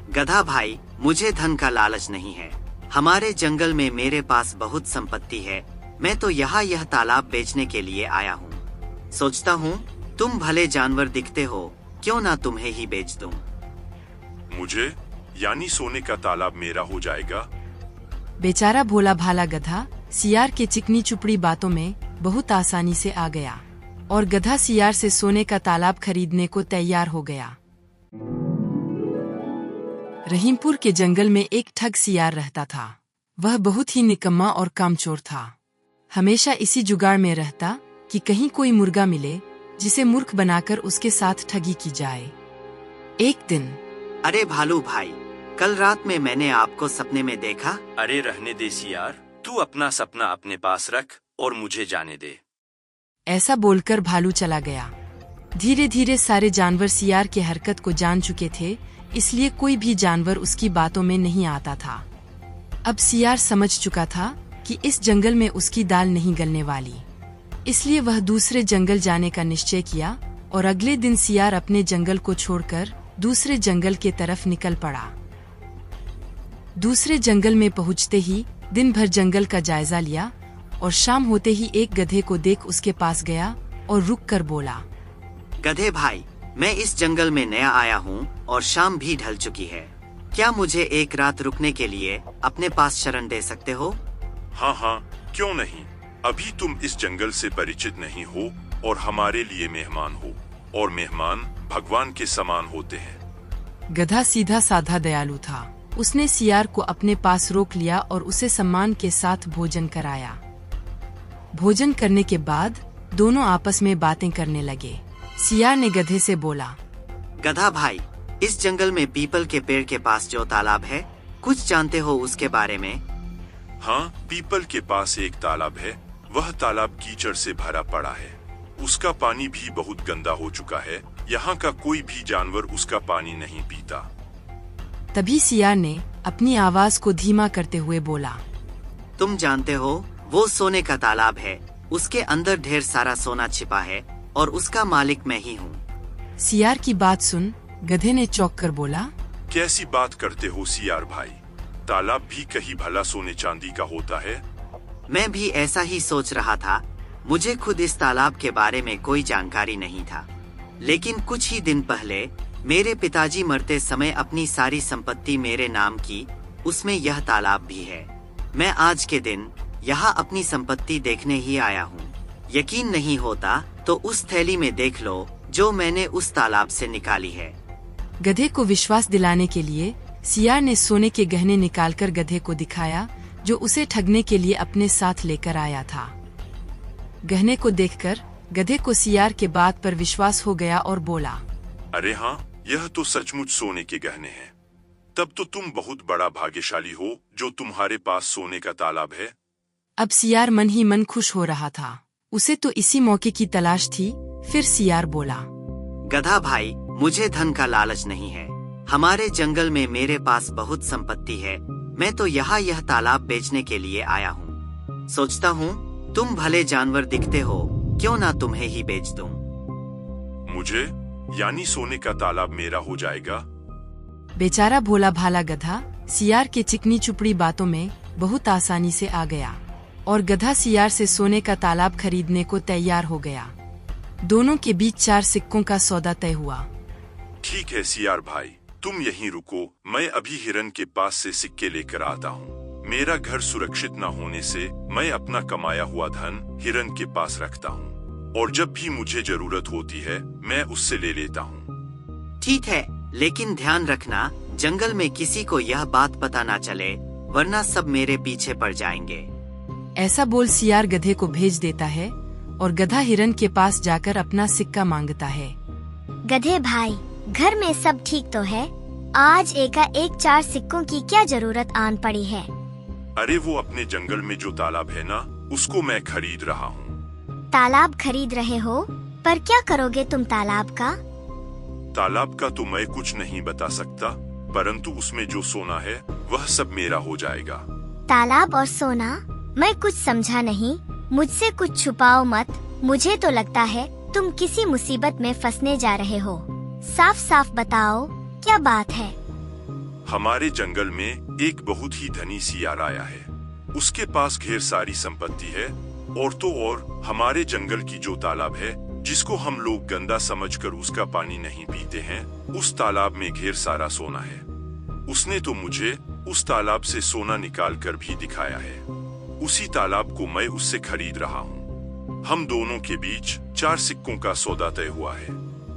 गधा भाई, मुझे धन का लालच नहीं है। हमारे जंगल में मेरे पास बहुत संपत्ति है। मैं तो यहाँ यह तालाब बेचने के लिए आया हूँ। सोचता हूँ तुम भले जानवर दिखते हो, क्यों ना तुम्हें ही बेच दूं। मुझे, यानी सोने का तालाब मेरा हो जाएगा? बेचारा भोला भाला गधा सियार के चिकनी चुपड़ी बातों में बहुत आसानी से आ गया और गधा सियार से सोने का तालाब खरीदने को तैयार हो गया। रहीमपुर के जंगल में एक ठग सियार रहता था। वह बहुत ही निकम्मा और कामचोर था। हमेशा इसी जुगाड़ में रहता कि कहीं कोई मुर्गा मिले जिसे मूर्ख बनाकर उसके साथ ठगी की जाए। एक दिन, अरे भालू भाई, कल रात में मैंने आपको सपने में देखा। अरे रहने दे सियार, तू अपना सपना अपने पास रख और मुझे जाने दे। ऐसा बोलकर भालू चला गया। धीरे धीरे सारे जानवर सियार के हरकत को जान चुके थे, इसलिए कोई भी जानवर उसकी बातों में नहीं आता था। अब सियार समझ चुका था कि इस जंगल में उसकी दाल नहीं गलने वाली, इसलिए वह दूसरे जंगल जाने का निश्चय किया और अगले दिन सियार अपने जंगल को छोड़कर दूसरे जंगल के तरफ निकल पड़ा। दूसरे जंगल में पहुंचते ही दिन भर जंगल का जायजा लिया और शाम होते ही एक गधे को देख उसके पास गया और रुक कर बोला, गधे भाई, मैं इस जंगल में नया आया हूँ और शाम भी ढल चुकी है। क्या मुझे एक रात रुकने के लिए अपने पास शरण दे सकते हो? हाँ हाँ, क्यों नहीं। अभी तुम इस जंगल से परिचित नहीं हो और हमारे लिए मेहमान हो, और मेहमान भगवान के समान होते हैं। गधा सीधा साधा दयालु था। उसने सियार को अपने पास रोक लिया और उसे सम्मान के साथ भोजन कराया। भोजन करने के बाद दोनों आपस में बातें करने लगे। सियार ने गधे से बोला, गधा भाई, इस जंगल में पीपल के पेड़ के पास जो तालाब है, कुछ जानते हो उसके बारे में? हाँ, पीपल के पास एक तालाब है। वह तालाब कीचड़ से भरा पड़ा है। उसका पानी भी बहुत गंदा हो चुका है। यहाँ का कोई भी जानवर उसका पानी नहीं पीता। तभी सियार ने अपनी आवाज को धीमा करते हुए बोला, तुम जानते हो वो सोने का तालाब है। उसके अंदर ढेर सारा सोना छिपा है और उसका मालिक मैं ही हूँ। सियार की बात सुन गधे ने चौंक कर बोला, कैसी बात करते हो सियार भाई? तालाब भी कहीं भला सोने चांदी का होता है? मैं भी ऐसा ही सोच रहा था। मुझे खुद इस तालाब के बारे में कोई जानकारी नहीं था, लेकिन कुछ ही दिन पहले मेरे पिताजी मरते समय अपनी सारी संपत्ति मेरे नाम की, उसमें यह तालाब भी है। मैं आज के दिन यहाँ अपनी संपत्ति देखने ही आया हूँ। यकीन नहीं होता तो उस थैली में देख लो जो मैंने उस तालाब से निकाली है। गधे को विश्वास दिलाने के लिए सियार ने सोने के गहने निकालकर गधे को दिखाया, जो उसे ठगने के लिए अपने साथ लेकर आया था। गहने को देखकर गधे को सियार के बात पर विश्वास हो गया और बोला, अरे हाँ, यह तो सचमुच सोने के गहने हैं। तब तो तुम बहुत बड़ा भाग्यशाली हो जो तुम्हारे पास सोने का तालाब है। अब सियार मन ही मन खुश हो रहा था। उसे तो इसी मौके की तलाश थी। फिर सियार बोला, गधा भाई, मुझे धन का लालच नहीं है। हमारे जंगल में मेरे पास बहुत संपत्ति है। मैं तो यहाँ यह तालाब बेचने के लिए आया हूँ। सोचता हूँ तुम भले जानवर दिखते हो, क्यों ना तुम्हें ही बेच दूं। मुझे, यानी सोने का तालाब मेरा हो जाएगा? बेचारा भोला भाला गधा सियार के चिकनी चुपड़ी बातों में बहुत आसानी से आ गया और गधा सियार से सोने का तालाब खरीदने को तैयार हो गया। दोनों के बीच 4 सिक्कों का सौदा तय हुआ। ठीक है सियार भाई, तुम यहीं रुको। मैं अभी हिरन के पास से सिक्के लेकर आता हूँ। मेरा घर सुरक्षित न होने से मैं अपना कमाया हुआ धन हिरन के पास रखता हूँ, और जब भी मुझे जरूरत होती है मैं उससे ले लेता हूँ। ठीक है, लेकिन ध्यान रखना जंगल में किसी को यह बात पता ना चले, वरना सब मेरे पीछे पड़ जाएंगे। ऐसा बोल सियार गधे को भेज देता है और गधा हिरन के पास जाकर अपना सिक्का मांगता है। गधे भाई, घर में सब ठीक तो है? आज एकाएक 4 सिक्कों की क्या जरूरत आन पड़ी है? अरे वो अपने जंगल में जो तालाब है ना, उसको मैं खरीद रहा हूँ। तालाब खरीद रहे हो? पर क्या करोगे तुम तालाब का? तालाब का तो मैं कुछ नहीं बता सकता, परंतु उसमें जो सोना है वह सब मेरा हो जाएगा। तालाब और सोना? मैं कुछ समझा नहीं। मुझसे कुछ छुपाओ मत। मुझे तो लगता है तुम किसी मुसीबत में फंसने जा रहे हो। साफ साफ बताओ, क्या बात है? हमारे जंगल में एक बहुत ही धनी सियार आया है। उसके पास ढेर सारी संपत्ति है और तो और हमारे जंगल की जो तालाब है जिसको हम लोग गंदा समझकर उसका पानी नहीं पीते हैं, उस तालाब में ढेर सारा सोना है। उसने तो मुझे उस तालाब से सोना निकाल कर भी दिखाया है। उसी तालाब को मैं उससे खरीद रहा हूँ। हम दोनों के बीच 4 सिक्कों का सौदा तय हुआ है।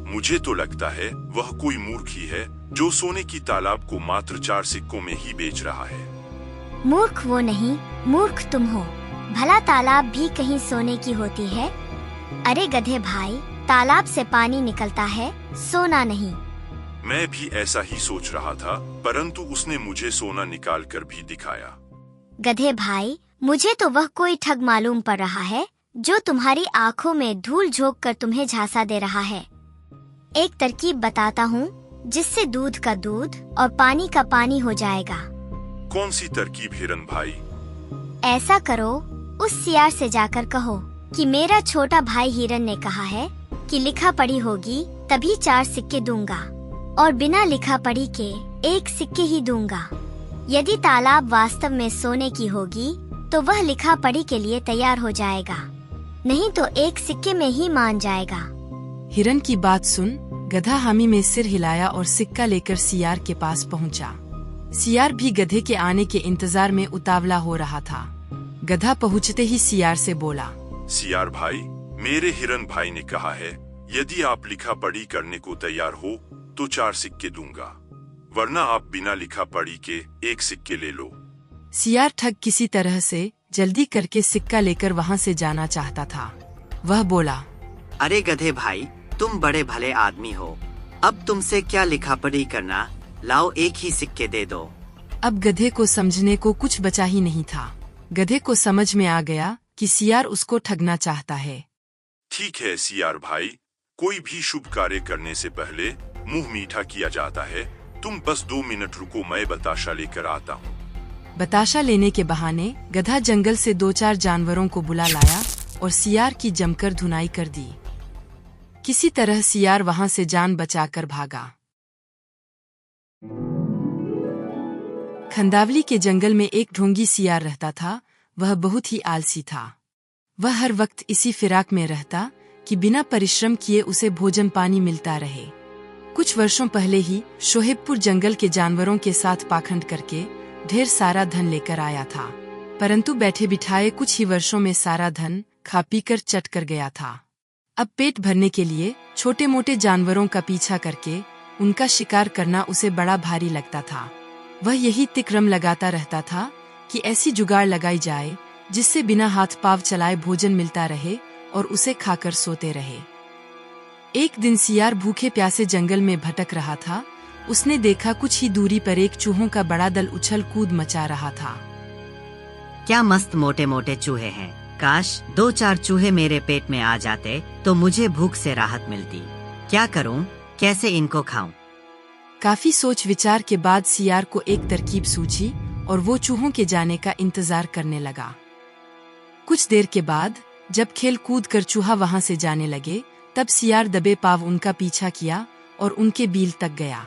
मुझे तो लगता है वह कोई मूर्ख ही है जो सोने की तालाब को मात्र 4 सिक्कों में ही बेच रहा है। मूर्ख वो नहीं, मूर्ख तुम हो। भला तालाब भी कहीं सोने की होती है? अरे गधे भाई, तालाब से पानी निकलता है, सोना नहीं। मैं भी ऐसा ही सोच रहा था, परंतु उसने मुझे सोना निकाल कर भी दिखाया। गधे भाई, मुझे तो वह कोई ठग मालूम पड़ रहा है जो तुम्हारी आँखों में धूल झोंक कर तुम्हें झांसा दे रहा है। एक तरकीब बताता हूँ जिससे दूध का दूध और पानी का पानी हो जाएगा। कौन सी तरकीब हिरन भाई? ऐसा करो, उस सियार से जाकर कहो कि मेरा छोटा भाई हिरन ने कहा है कि लिखा पढ़ी होगी तभी 4 सिक्के दूंगा और बिना लिखा पढ़ी के 1 सिक्के ही दूंगा। यदि तालाब वास्तव में सोने की होगी तो वह लिखा पढ़ी के लिए तैयार हो जाएगा, नहीं तो 1 सिक्के में ही मान जाएगा। हिरन की बात सुन गधा हामी में सिर हिलाया और सिक्का लेकर सियार के पास पहुंचा। सियार भी गधे के आने के इंतजार में उतावला हो रहा था। गधा पहुंचते ही सियार से बोला, सियार भाई, मेरे हिरन भाई ने कहा है यदि आप लिखा पढ़ी करने को तैयार हो तो 4 सिक्के दूंगा, वरना आप बिना लिखा पढ़ी के 1 सिक्के ले लो। सियार ठग किसी तरह से जल्दी करके सिक्का लेकर वहां से जाना चाहता था। वह बोला, अरे गधे भाई, तुम बड़े भले आदमी हो, अब तुमसे क्या लिखा पढ़ी करना, लाओ 1 ही सिक्के दे दो। अब गधे को समझने को कुछ बचा ही नहीं था। गधे को समझ में आ गया कि सियार उसको ठगना चाहता है। ठीक है सियार भाई, कोई भी शुभ कार्य करने से पहले मुंह मीठा किया जाता है। तुम बस 2 मिनट रुको, मैं बताशा लेकर आता हूँ। बताशा लेने के बहाने गधा जंगल से 2-4 जानवरों को बुला लाया और सियार की जमकर धुनाई कर दी। किसी तरह सियार वहां से जान बचाकर भागा। खंदावली के जंगल में एक ढोंगी सियार रहता था। वह बहुत ही आलसी था। वह हर वक्त इसी फिराक में रहता कि बिना परिश्रम किए उसे भोजन पानी मिलता रहे। कुछ वर्षों पहले ही शोहेबपुर जंगल के जानवरों के साथ पाखंड करके ढेर सारा धन लेकर आया था, परंतु बैठे बिठाए कुछ ही वर्षों में सारा धन खा पी कर चट कर गया था। अब पेट भरने के लिए छोटे मोटे जानवरों का पीछा करके उनका शिकार करना उसे बड़ा भारी लगता था। वह यही तिक्रम लगाता रहता था कि ऐसी जुगाड़ लगाई जाए जिससे बिना हाथ पांव चलाए भोजन मिलता रहे और उसे खाकर सोते रहे। एक दिन सियार भूखे प्यासे जंगल में भटक रहा था। उसने देखा कुछ ही दूरी पर एक चूहों का बड़ा दल उछल कूद मचा रहा था। क्या मस्त मोटे मोटे चूहे हैं, काश 2-4 चूहे मेरे पेट में आ जाते तो मुझे भूख से राहत मिलती। क्या करूं, कैसे इनको खाऊं? काफी सोच विचार के बाद सियार को एक तरकीब सूझी और वो चूहों के जाने का इंतजार करने लगा। कुछ देर के बाद जब खेल कूद कर चूहा वहां से जाने लगे, तब सियार दबे पाव उनका पीछा किया और उनके बील तक गया।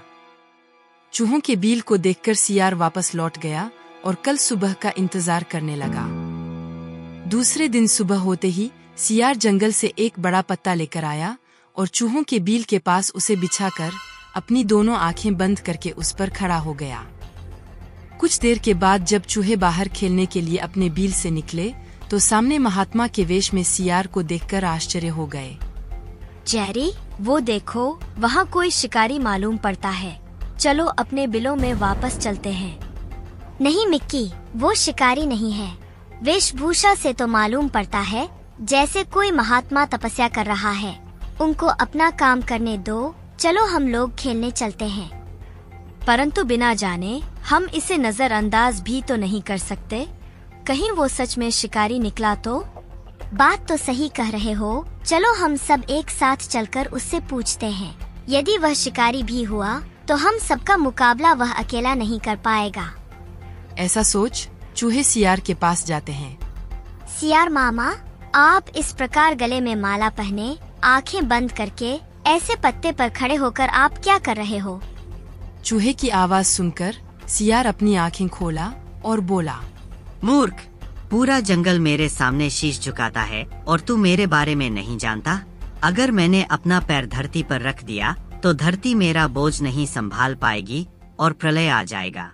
चूहों के बील को देखकर सियार वापस लौट गया और कल सुबह का इंतजार करने लगा। दूसरे दिन सुबह होते ही सियार जंगल से एक बड़ा पत्ता लेकर आया और चूहों के बील के पास उसे बिछाकर अपनी दोनों आंखें बंद करके उस पर खड़ा हो गया। कुछ देर के बाद जब चूहे बाहर खेलने के लिए अपने बील से निकले तो सामने महात्मा के वेश में सियार को देखकर आश्चर्य हो गए। जेरी, वो देखो, वहाँ कोई शिकारी मालूम पड़ता है। चलो अपने बिलों में वापस चलते हैं। नहीं मिक्की, वो शिकारी नहीं है। वेशभूषा से तो मालूम पड़ता है जैसे कोई महात्मा तपस्या कर रहा है। उनको अपना काम करने दो, चलो हम लोग खेलने चलते हैं। परंतु बिना जाने हम इसे नजरअंदाज भी तो नहीं कर सकते। कहीं वो सच में शिकारी निकला तो? बात तो सही कह रहे हो, चलो हम सब एक साथ चलकर उससे पूछते हैं। यदि वह शिकारी भी हुआ तो हम सबका मुकाबला वह अकेला नहीं कर पाएगा। ऐसा सोच चूहे सियार के पास जाते हैं। सियार मामा, आप इस प्रकार गले में माला पहने, आंखें बंद करके ऐसे पत्ते पर खड़े होकर आप क्या कर रहे हो? चूहे की आवाज सुनकर सियार अपनी आंखें खोला और बोला, मूर्ख, पूरा जंगल मेरे सामने शीश झुकाता है और तू मेरे बारे में नहीं जानता। अगर मैंने अपना पैर धरती पर रख दिया तो धरती मेरा बोझ नहीं संभाल पाएगी और प्रलय आ जाएगा।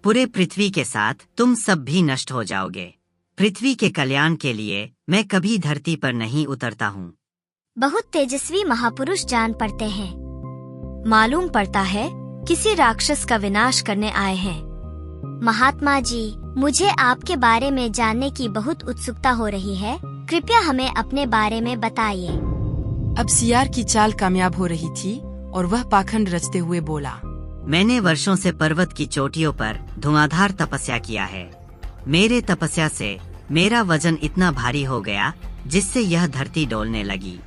पूरे पृथ्वी के साथ तुम सब भी नष्ट हो जाओगे। पृथ्वी के कल्याण के लिए मैं कभी धरती पर नहीं उतरता हूँ। बहुत तेजस्वी महापुरुष जान पड़ते हैं। मालूम पड़ता है किसी राक्षस का विनाश करने आए हैं। महात्मा जी, मुझे आपके बारे में जानने की बहुत उत्सुकता हो रही है। कृपया हमें अपने बारे में बताइए। अब सियार की चाल कामयाब हो रही थी और वह पाखंड रचते हुए बोला, मैंने वर्षों से पर्वत की चोटियों पर धुआंधार तपस्या किया है। मेरे तपस्या से मेरा वजन इतना भारी हो गया जिससे यह धरती डोलने लगी।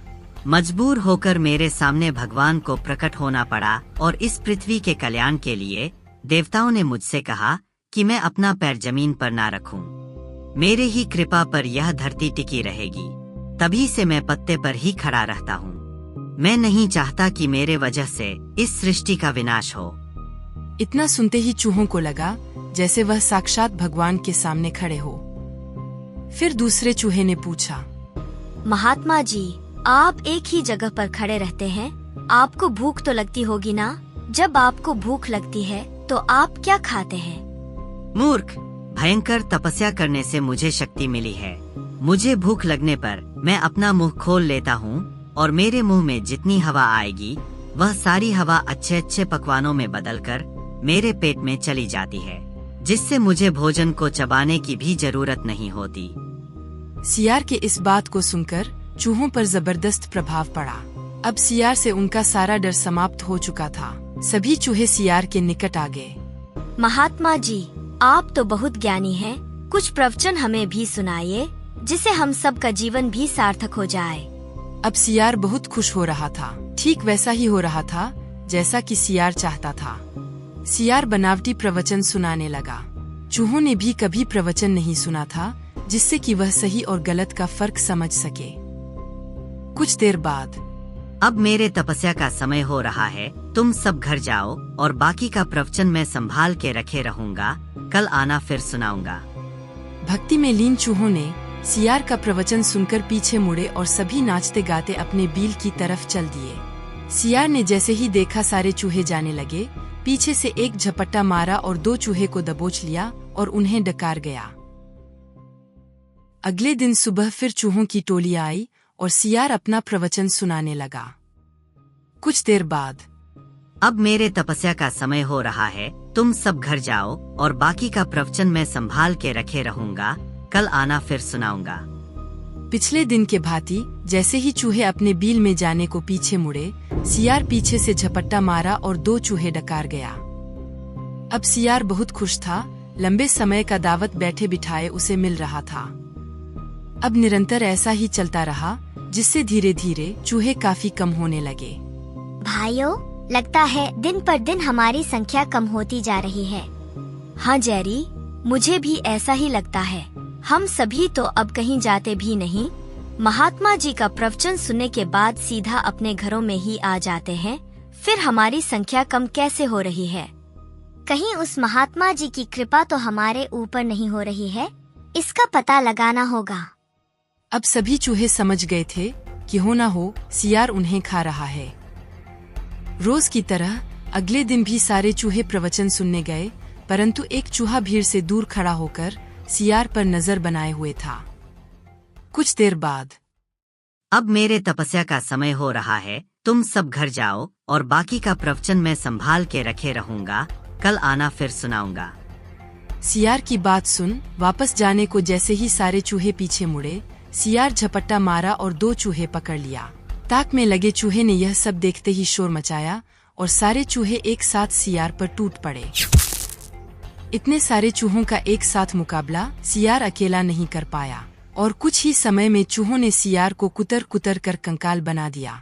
मजबूर होकर मेरे सामने भगवान को प्रकट होना पड़ा और इस पृथ्वी के कल्याण के लिए देवताओं ने मुझसे कहा कि मैं अपना पैर जमीन पर ना रखूं। मेरे ही कृपा पर यह धरती टिकी रहेगी। तभी से मैं पत्ते पर ही खड़ा रहता हूँ। मैं नहीं चाहता कि मेरे वजह से इस सृष्टि का विनाश हो। इतना सुनते ही चूहों को लगा जैसे वह साक्षात भगवान के सामने खड़े हो। फिर दूसरे चूहे ने पूछा, महात्मा जी, आप एक ही जगह पर खड़े रहते हैं, आपको भूख तो लगती होगी ना? जब आपको भूख लगती है तो आप क्या खाते हैं? मूर्ख, भयंकर तपस्या करने से मुझे शक्ति मिली है। मुझे भूख लगने पर मैं अपना मुंह खोल लेता हूँ और मेरे मुंह में जितनी हवा आएगी वह सारी हवा अच्छे अच्छे पकवानों में बदलकर मेरे पेट में चली जाती है, जिससे मुझे भोजन को चबाने की भी जरूरत नहीं होती। सियार के इस बात को सुनकर चूहों पर जबरदस्त प्रभाव पड़ा। अब सियार से उनका सारा डर समाप्त हो चुका था। सभी चूहे सियार के निकट आ गए। महात्मा जी, आप तो बहुत ज्ञानी हैं। कुछ प्रवचन हमें भी सुनाइए जिससे हम सब का जीवन भी सार्थक हो जाए। अब सियार बहुत खुश हो रहा था। ठीक वैसा ही हो रहा था जैसा कि सियार चाहता था। सियार बनावटी प्रवचन सुनाने लगा। चूहों ने भी कभी प्रवचन नहीं सुना था जिससे कि वह सही और गलत का फर्क समझ सके। कुछ देर बाद, अब मेरे तपस्या का समय हो रहा है। तुम सब घर जाओ और बाकी का प्रवचन मैं संभाल के रखे रहूंगा। कल आना, फिर सुनाऊंगा। भक्ति में लीन चूहों ने सियार का प्रवचन सुनकर पीछे मुड़े और सभी नाचते गाते अपने बील की तरफ चल दिए। सियार ने जैसे ही देखा सारे चूहे जाने लगे, पीछे से एक झपट्टा मारा और 2 चूहे को दबोच लिया और उन्हें डकार गया। अगले दिन सुबह फिर चूहों की टोली आई और सियार अपना प्रवचन सुनाने लगा। कुछ देर बाद, अब मेरे तपस्या का समय हो रहा है। तुम सब घर जाओ और बाकी का प्रवचन मैं संभाल के रखे रहूंगा। कल आना, फिर सुनाऊंगा। पिछले दिन के भांति जैसे ही चूहे अपने बील में जाने को पीछे मुड़े, सियार पीछे से झपट्टा मारा और 2 चूहे डकार गया। अब सियार बहुत खुश था। लंबे समय का दावत बैठे बिठाए उसे मिल रहा था। अब निरंतर ऐसा ही चलता रहा जिससे धीरे धीरे चूहे काफी कम होने लगे। भाइयों, लगता है दिन पर दिन हमारी संख्या कम होती जा रही है। हाँ जेरी, मुझे भी ऐसा ही लगता है। हम सभी तो अब कहीं जाते भी नहीं। महात्मा जी का प्रवचन सुनने के बाद सीधा अपने घरों में ही आ जाते हैं। फिर हमारी संख्या कम कैसे हो रही है? कहीं उस महात्मा जी की कृपा तो हमारे ऊपर नहीं हो रही है? इसका पता लगाना होगा। अब सभी चूहे समझ गए थे कि हो ना हो सियार उन्हें खा रहा है। रोज की तरह अगले दिन भी सारे चूहे प्रवचन सुनने गए, परंतु एक चूहा भीड़ से दूर खड़ा होकर सियार पर नजर बनाए हुए था। कुछ देर बाद, अब मेरे तपस्या का समय हो रहा है। तुम सब घर जाओ और बाकी का प्रवचन मैं संभाल के रखे रहूंगा। कल आना, फिर सुनाऊंगा। सियार की बात सुन वापस जाने को जैसे ही सारे चूहे पीछे मुड़े, सियार झपट्टा मारा और 2 चूहे पकड़ लिया। ताक में लगे चूहे ने यह सब देखते ही शोर मचाया और सारे चूहे एक साथ सियार पर टूट पड़े। इतने सारे चूहों का एक साथ मुकाबला सियार अकेला नहीं कर पाया और कुछ ही समय में चूहों ने सियार को कुतर कुतर कर कंकाल बना दिया।